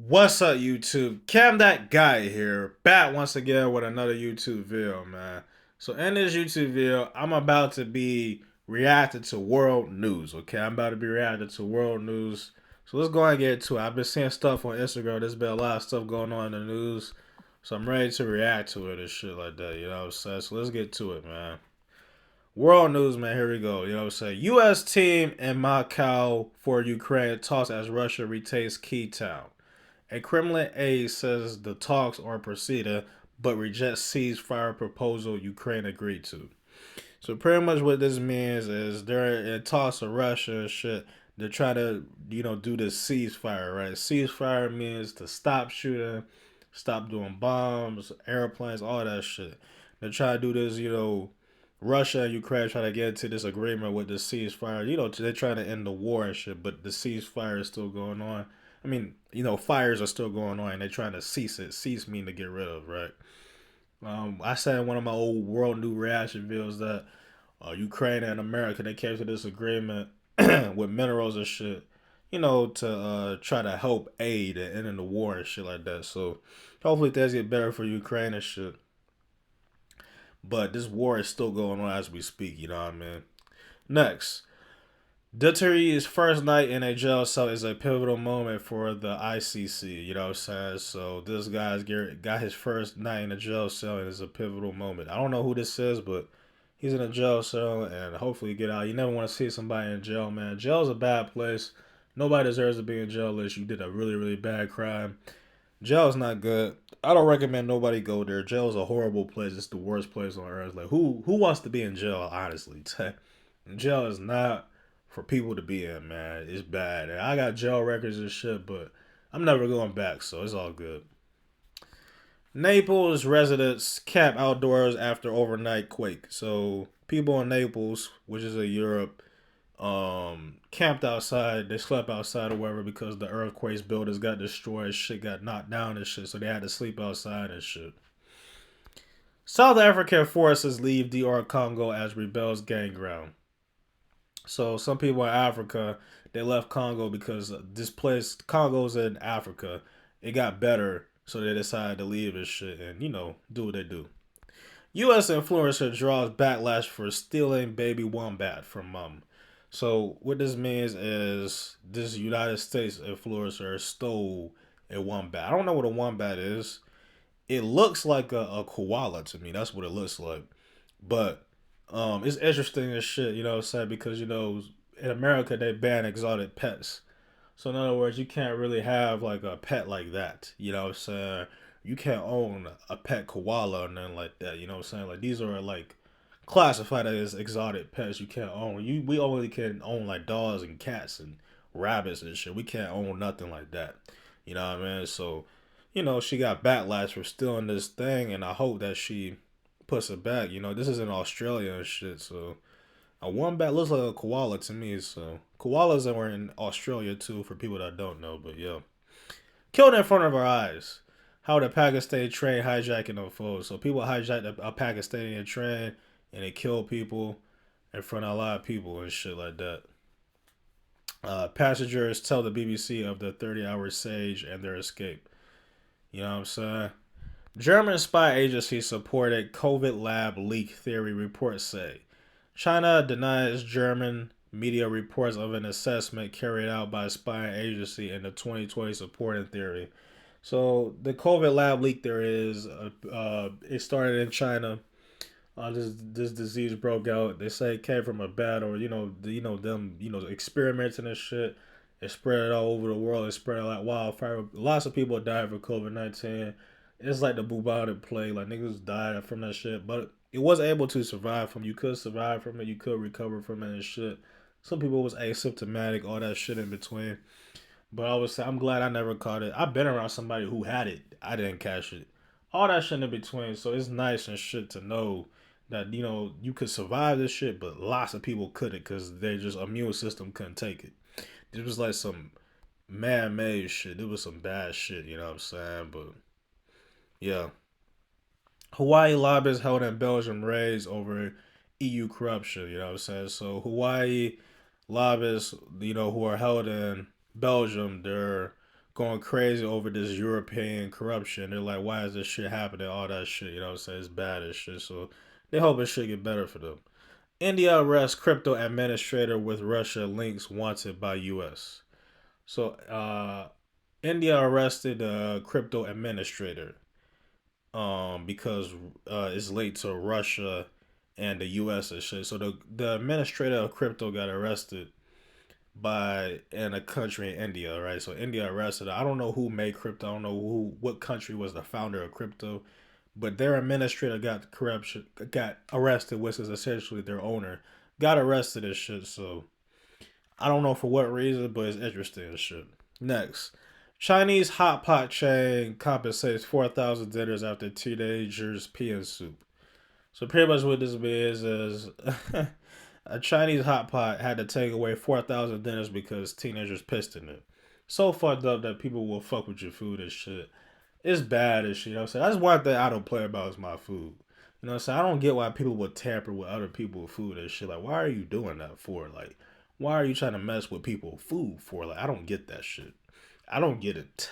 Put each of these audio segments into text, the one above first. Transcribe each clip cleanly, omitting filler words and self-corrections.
What's up, YouTube? Cam that guy here, back once again with another YouTube video, man. So in this YouTube video, I'm about to be reacting to world news. Okay, I'm about to be reacting to world news. So let's go and get to it. I've been seeing stuff on Instagram. There's been a lot of stuff going on in the news, so I'm ready to react to it and shit like that. You know what I'm saying? So let's get to it, man. World news, man. Here we go. You know what I'm saying? U.S. team in Moscow for Ukraine talks as Russia retakes key town. A Kremlin aide says the talks are proceeding, but rejects ceasefire proposal Ukraine agreed to. So pretty much what this means is they're in talks with Russia and shit. They're trying to, do this ceasefire, right? Ceasefire means to stop shooting, stop doing bombs, airplanes, all that shit. They're trying to do this, Russia and Ukraine trying to get into this agreement with the ceasefire. They're trying to end the war and shit, but the ceasefire is still going on. I mean, fires are still going on, and they're trying to cease it. Cease mean to get rid of, right? I said in one of my old world new reaction videos that Ukraine and America they came to this agreement with minerals and shit, to try to help aid and end in the war and shit like that. So hopefully things get better for Ukraine and shit. But this war is still going on as we speak. You know what I mean? Next, Duty's first night in a jail cell is a pivotal moment for the ICC. You know what I'm saying? So this guy's got his first night in a jail cell, and it's a pivotal moment. I don't know who this is, but he's in a jail cell, and hopefully get out. You never want to see somebody in jail, man. Jail's a bad place. Nobody deserves to be in jail unless you did a really, really bad crime. Jail's not good. I don't recommend nobody go there. Jail's a horrible place. It's the worst place on earth. Like who wants to be in jail? Honestly, jail is not for people to be in, man. It's bad. And I got jail records and shit, but I'm never going back, so it's all good. Naples residents camp outdoors after overnight quake. So people in Naples, which is in Europe, camped outside. They slept outside or wherever because the earthquakes buildings got destroyed. Shit got knocked down and shit, so they had to sleep outside and shit. South African forces leave DR Congo as rebels gain ground. So some people in Africa they left Congo because this place Congo's in Africa. It got better, so they decided to leave and shit and do what they do. U.S. influencer draws backlash for stealing baby wombat from mom. So what this means is this United States influencer stole a wombat. I don't know what a wombat is. It looks like a koala to me. That's what it looks like. But it's interesting as shit, you know what I'm saying? Because, in America, they ban exotic pets. So, in other words, you can't really have like a pet like that, you know what I'm saying? You can't own a pet koala or nothing like that, you know what I'm saying? Like, these are like classified as exotic pets you can't own. We only can own like dogs and cats and rabbits and shit. We can't own nothing like that. You know what I mean? So, she got backlash for stealing this thing, and I hope that she puts it back. This is in Australia and shit, so a wombat looks like a koala to me. So koalas are in Australia too, for people that don't know. But yeah, killed in front of our eyes. How the Pakistan train hijacking unfolds. So people hijacked a Pakistani train and they killed people in front of a lot of people and shit like that. Passengers tell the BBC of the 30-hour siege and their escape. You know what I'm saying? German spy agency supported COVID lab leak theory, reports say. China denies German media reports of an assessment carried out by a spy agency in the 2020 supporting theory. So the COVID lab leak there is, it started in China. This disease broke out. They say it came from a bat, or them experimenting and shit. It spread all over the world. It spread like wildfire. Lots of people died from COVID-19. It's like the bubonic plague. Like niggas died from that shit, but it was able to survive from. You could survive from it. You could recover from it and shit. Some people was asymptomatic, all that shit in between. But I was I'm glad I never caught it. I've been around somebody who had it. I didn't catch it. All that shit in between. So it's nice and shit to know that you could survive this shit, but lots of people couldn't because their just immune system couldn't take it. It was like some man-made shit. It was some bad shit. You know what I'm saying? But yeah, Hawaii lobbyists held in Belgium raised over EU corruption. You know what I'm saying? So Hawaii lobbyists, who are held in Belgium, they're going crazy over this European corruption. They're like, why is this shit happening? All that shit, you know what I'm saying? It's bad as shit. So they hope it should get better for them. India arrests crypto administrator with Russia links wanted by U.S. So India arrested a crypto administrator because it's linked to Russia and the U.S. and shit. So the administrator of crypto got arrested by in a country in India, right? So India arrested her. I don't know who made crypto. I don't know what country was the founder of crypto, but their administrator got arrested, which is essentially their owner, got arrested and shit. So I don't know for what reason, but it's interesting and shit. Next, Chinese hot pot chain compensates 4,000 dinners after teenagers pee in soup. So pretty much what this means is a Chinese hot pot had to take away 4,000 dinners because teenagers pissed in it. So fucked up that people will fuck with your food and shit. It's bad and shit. You know what I'm saying? That's one thing I don't play about is my food. You know what I'm saying? I don't get why people would tamper with other people's food and shit. Like, why are you doing that for? Like, why are you trying to mess with people's food for? Like, I don't get that shit. I don't get it.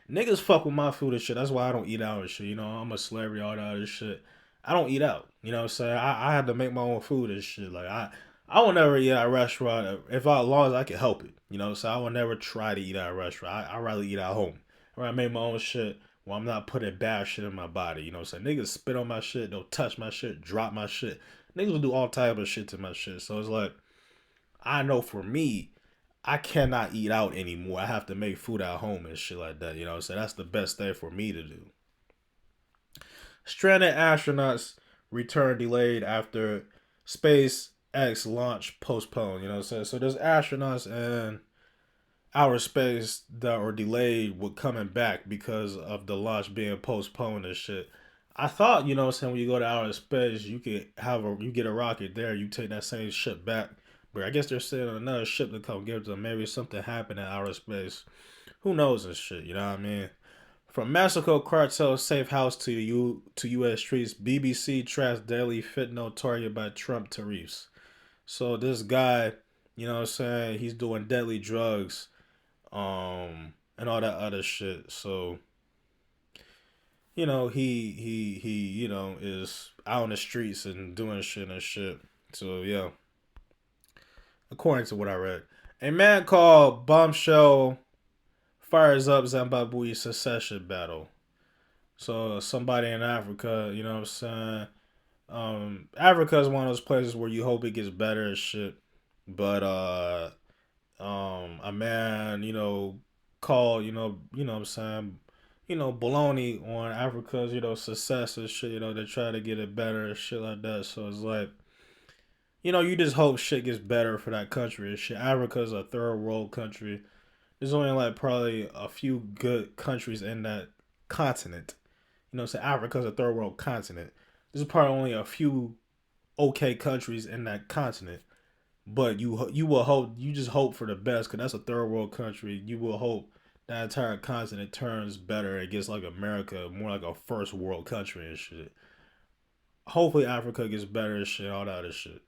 Niggas fuck with my food and shit. That's why I don't eat out and shit. You know, I'm a celebrity, all that other shit. I don't eat out. You know what I'm saying? I had to make my own food and shit. Like I will never eat at a restaurant as long as I can help it. You know, so I will never try to eat at a restaurant. I rather eat at home. Where I make my own shit where I'm not putting bad shit in my body. You know what I'm saying? Niggas spit on my shit, they'll touch my shit, drop my shit. Niggas will do all type of shit to my shit. So it's like I know for me, I cannot eat out anymore. I have to make food at home and shit like that. You know what I'm saying? That's the best thing for me to do. Stranded astronauts return delayed after SpaceX launch postponed. You know what I'm saying? So there's astronauts in outer space that are delayed with coming back because of the launch being postponed and shit. I thought, you know what I'm saying, when you go to outer space, you get a rocket there, you take that same ship back. But I guess they're sending another ship to come give them. Maybe something happened in outer space. Who knows and shit, you know what I mean? From Mexico cartel safe house to U.S. streets, BBC tracks daily fentanyl target by Trump tariffs. So this guy, you know what I'm saying, he's doing deadly drugs, and all that other shit. So you know he you know is out in the streets and doing shit and shit. So yeah, according to what I read, a man called Bombshell fires up Zimbabwe secession battle. So somebody in Africa, you know what I'm saying? Africa is one of those places where you hope it gets better and shit. But a man, you know, called, you know what I'm saying, baloney on Africa's, success and shit, they try to get it better and shit like that. So it's like, you just hope shit gets better for that country and shit. Africa's a third world country. There's only like probably a few good countries in that continent. So Africa's a third world continent. There's probably only a few okay countries in that continent. But you will hope, you just hope for the best because that's a third world country. You will hope that entire continent turns better. It gets like America, more like a first world country and shit. Hopefully Africa gets better and shit, all that other shit.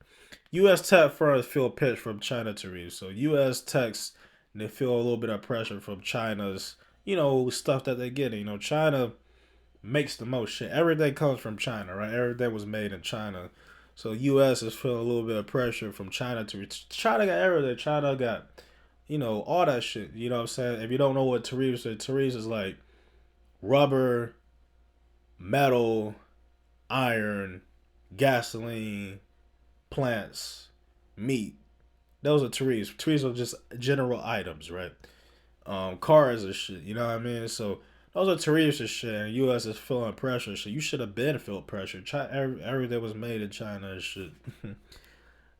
U.S. tech firms feel pinch from China tariffs. So U.S. techs, they feel a little bit of pressure from China's, stuff that they get. China makes the most shit. Everything comes from China, right? Everything was made in China. So U.S. is feeling a little bit of pressure from China to China got everything. China got, all that shit. You know what I'm saying? If you don't know what tariffs is like rubber, metal, iron, gasoline, plants, meat. Those are tariffs. Tariffs are just general items, right? Cars and shit. You know what I mean? So those are tariffs and shit. And U.S. is feeling pressure. So you should have been felt pressure. Everything was made in China and shit.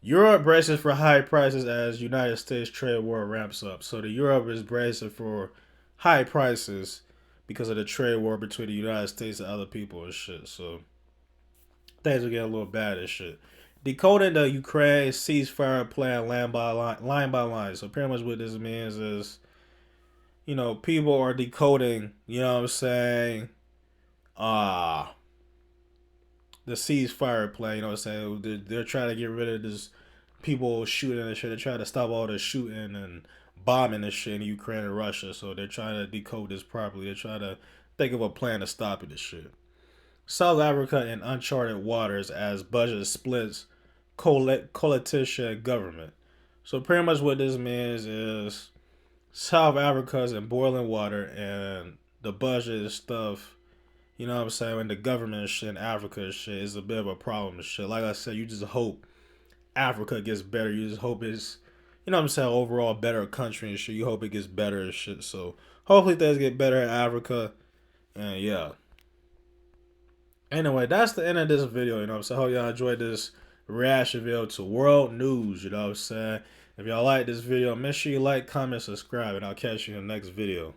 Europe braces for high prices as United States trade war ramps up. So the Europe is bracing for high prices because of the trade war between the United States and other people and shit. So things are getting a little bad and shit. Decoding the Ukraine ceasefire plan line by line. So pretty much what this means is, people are decoding, you know what I'm saying, uh the ceasefire plan, you know what I'm saying? They're trying to get rid of this people shooting and shit. They're trying to stop all the shooting and bombing this shit in Ukraine and Russia. So they're trying to decode this properly. They're trying to think of a plan to stop this shit. South Africa in uncharted waters as budget splits coalition government. So pretty much what this means is South Africa's in boiling water and the budget and stuff. You know what I'm saying? When the government and shit in Africa and shit is a bit of a problem and shit. Like I said, you just hope Africa gets better. You just hope it's, you know what I'm saying, overall better country and shit. You hope it gets better and shit. So hopefully things get better in Africa. And yeah. Anyway, that's the end of this video. You know what I'm saying? Hope y'all enjoyed this reaction video to world news. You know what I'm saying? If y'all like this video, make sure you like, comment, subscribe, and I'll catch you in the next video.